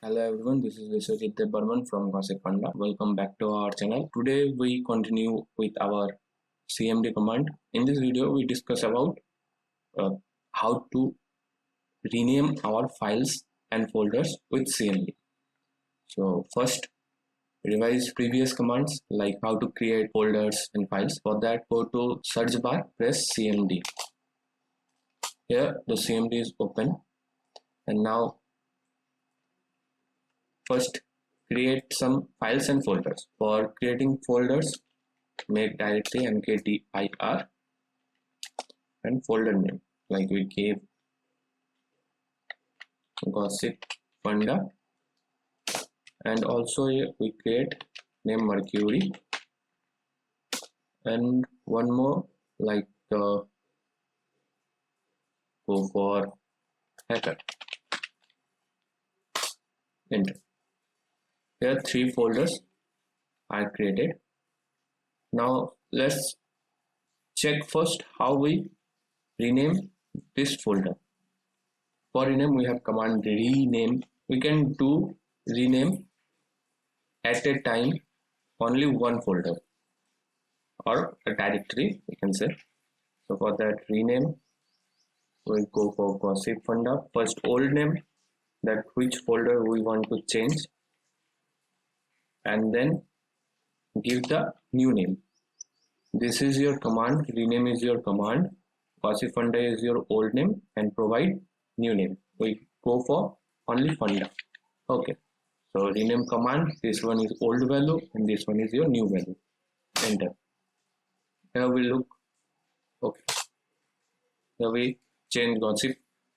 Hello everyone, this is Vishwajit Burman from gossipfunda. Welcome back to our channel. Today we continue with our CMD command. In this video we discuss about how to rename our files and folders with CMD. So first, revise previous commands like how to create folders and files. For that, go to search bar, press CMD. Here the CMD is open, and now first create some files and folders. For creating folders, make directory mkdir and folder name like we gave gossipfunda, and also here we create name Mercury, and one more like go for hacker. Enter. Here 3 folders are created. Now let's check first how we rename this folder. For rename we have command rename. We can do rename at a time only one folder or a directory, we can say. So for that rename we go for gossipfunda. First old name, that which folder we want to change, and then give the new name. This is your command, rename is your command, gossipfunda is your old name, and provide new name. We go for only funda. Okay, so rename command, this one is old value and this one is your new value. Enter. Here we look. Okay, here we change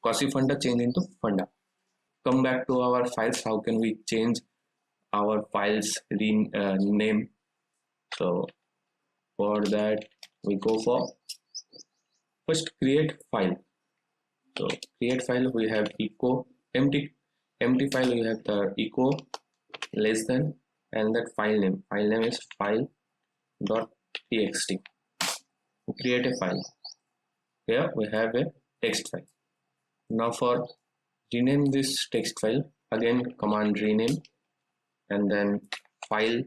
gossipfunda change into funda. Come back to our files. How can we change our files name? So for that we go for first create file. So create file, we have echo empty file, we have the echo less than, and that file name is file.txt. Create a file. Here we have a text file. Now for rename this text file, again command rename and then file.txt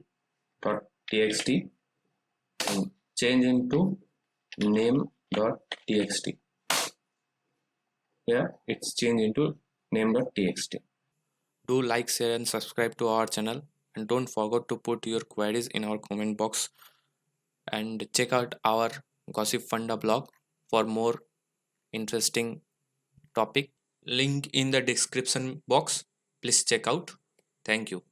and change into name.txt. Here it's changed into name.txt. Do like, share and subscribe to our channel, and don't forget to put your queries in our comment box, and check out our gossipfunda blog for more interesting topic. Link in the description box. Please check out. Thank you.